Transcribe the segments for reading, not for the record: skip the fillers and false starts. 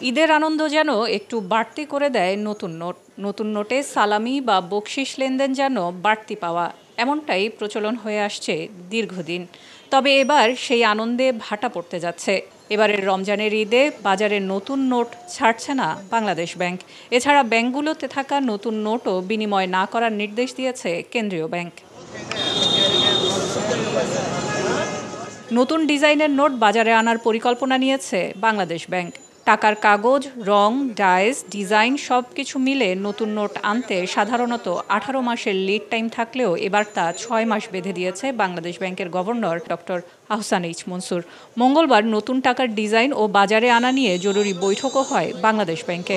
ঈদের আনন্দ যেন একটু বাড়তি করে দেয় নতুন নোট। নতুন নোটে সালামি বা বকশিশ লেনদেন যেন বাড়তি পাওয়া, এমনটাই প্রচলন হয়ে আসছে দীর্ঘদিন। তবে এবার সেই আনন্দে ভাটা পড়তে যাচ্ছে। এবারের রমজানের ঈদে বাজারে নতুন নোট ছাড়ছে না বাংলাদেশ ব্যাংক। এছাড়া ব্যাংকগুলোতে থাকা নতুন নোটও বিনিময় না করার নির্দেশ দিয়েছে কেন্দ্রীয় ব্যাংক। নতুন ডিজাইনের নোট বাজারে আনার পরিকল্পনা নিয়েছে বাংলাদেশ ব্যাংক। টাকার কাগজ, রং, ডাইস, ডিজাইন সবকিছু মিলে নতুন নোট আনতে সাধারণত 18 মাসের লিড টাইম থাকলেও এবার তা 6 মাস বেঁধে দিয়েছে বাংলাদেশ ব্যাংকের governor doctor Ahsan H Mansur. মঙ্গলবার নতুন টাকার ডিজাইন ও বাজারে আনা নিয়ে জরুরি বৈঠকও হয় বাংলাদেশ ব্যাংকে।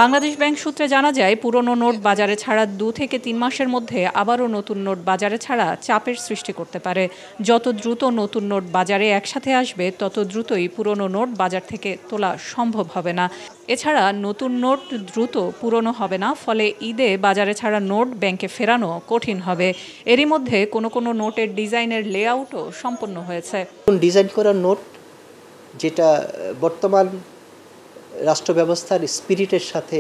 বাংলাদেশ ব্যাংক সূত্রে জানা যায়, পুরনো নোট বাজারে ছাড়া 2 থেকে 3 মাসের মধ্যে আবারও নতুন নোট বাজারে ছাড়া চাপের সৃষ্টি করতে পারে। যত দ্রুত নতুন নোট বাজারে একসাথে আসবে তত দ্রুতই পুরনো নোট বাজার থেকে তোলা সম্ভব হবে না। এছাড়া নতুন নোট দ্রুত পুরনো হবে না, ফলে ঈদে বাজারে ছাড়া নোট ব্যাংকে ফেরানো কঠিন হবে। এরই মধ্যে কোনো নোটের ডিজাইনের লেআউটও সম্পন্ন হয়েছে। ডিজাইন করা নোট যেটা বর্তমান রাষ্ট্র ব্যবস্থার স্পিরিটের সাথে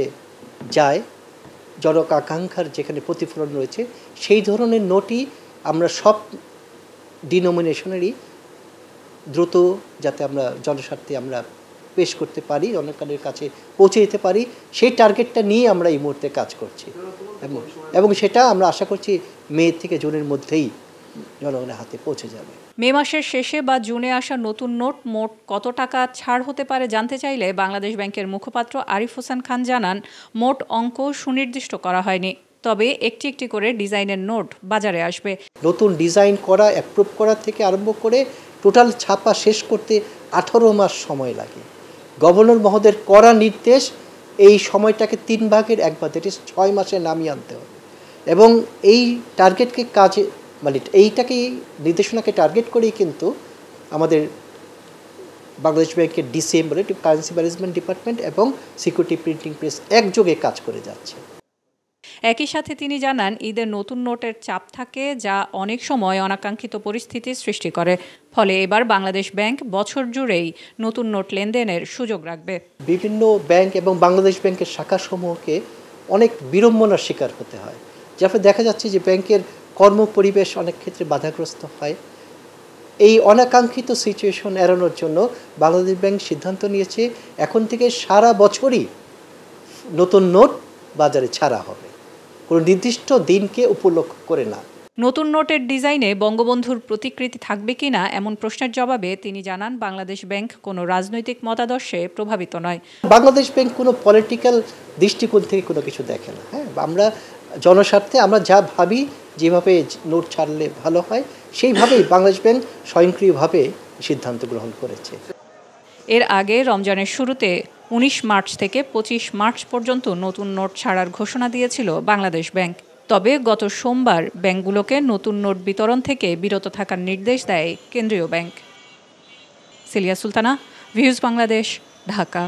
যায়, জনক আকাঙ্ক্ষার যেখানে প্রতিফলন রয়েছে, সেই ধরনের নোটই আমরা সব ডিনোমিনেশনেরই দ্রুত যাতে আমরা জনস্বার্থে আমরা পেশ করতে পারি, জনগণের কাছে পৌঁছে যেতে পারি, সেই টার্গেটটা নিয়ে আমরা এই মুহূর্তে কাজ করছি এবং সেটা আমরা আশা করছি মে থেকে জুনের মধ্যেই জনগণের হাতে পৌঁছে যাবে। মে মাসের শেষে বা জুনে আসা নতুন নোট মোট কত টাকা ছাড় হতে পারে জানতে চাইলে বাংলাদেশ ব্যাংকের মুখপাত্র আরিফ হোসেন খান জানান, মোট অঙ্ক সুনির্দিষ্ট করা হয়নি, তবে একটি একটি করে ডিজাইনের নোট বাজারে আসবে। নতুন ডিজাইন করা, অ্যাপ্রুভ করা থেকে আরম্ভ করে টোটাল ছাপা শেষ করতে 18 মাস সময় লাগে। গভর্নর মহোদয়ের করা নির্দেশ এই সময়টাকে 3 ভাগের 1 ভাগ, দ্যাট ইজ 6 মাসে নামিয়ে আনতে হবে এবং এই টার্গেটকে কাজে মানে এইটাকেই নির্দেশনাকে টার্গেট করেই কিন্তু আমাদের বাংলাদেশ ব্যাংকের ডিসিএম বলে কারেন্সি ম্যানেজমেন্ট ডিপার্টমেন্ট এবং সিকিউরিটি প্রিন্টিং প্রেস একযোগে কাজ করে যাচ্ছে। একই সাথে তিনি জানান, ঈদের নতুন নোটের চাপ থাকে যা অনেক সময় অনাকাঙ্ক্ষিত পরিস্থিতির সৃষ্টি করে, ফলে এবার বাংলাদেশ ব্যাংক বছর জুড়েই নতুন নোট লেনদেনের সুযোগ রাখবে। বিভিন্ন ব্যাংক এবং বাংলাদেশ ব্যাংকের শাখাসমূহকে অনেক বিড়ম্বনার শিকার হতে হয়, যার ফলে দেখা যাচ্ছে যে ব্যাংকের কর্মপরিবেশ অনেক ক্ষেত্রে বাধাগ্রস্ত হয়। এই অনাকাঙ্ক্ষিত সিচুয়েশন এড়ানোর জন্য বাংলাদেশ ব্যাংক সিদ্ধান্ত নিয়েছে এখন থেকে সারা বছরই নতুন নোট বাজারে ছাড়া হবে, কোনো নির্দিষ্ট দিনকে উপলক্ষ করে না। নতুন নোটের ডিজাইনে বঙ্গবন্ধুর প্রতিকৃতি থাকবে কিনা এমন প্রশ্নের জবাবে তিনি জানান, বাংলাদেশ ব্যাংক কোনো রাজনৈতিক মতাদর্শে প্রভাবিত নয়। বাংলাদেশ ব্যাংক কোনো পলিটিক্যাল দৃষ্টিকোণ থেকে কোনো কিছু দেখে না। হ্যাঁ, আমরা জনস্বার্থে আমরা যা ভাবি, যেভাবে নোট ছাড়লে ভালো হয়, সেইভাবেই বাংলাদেশ ব্যাংক স্বয়ংক্রিয়ভাবে সিদ্ধান্ত গ্রহণ করেছে। এর আগে রমজানের শুরুতে 19 মার্চ থেকে 25 মার্চ পর্যন্ত নতুন নোট ছাড়ার ঘোষণা দিয়েছিল বাংলাদেশ ব্যাংক। তবে গত সোমবার ব্যাংকগুলোকে নতুন নোট বিতরণ থেকে বিরত থাকার নির্দেশ দেয় কেন্দ্রীয় ব্যাংক। সিলিয়া সুলতানা, ভিউজ বাংলাদেশ, ঢাকা।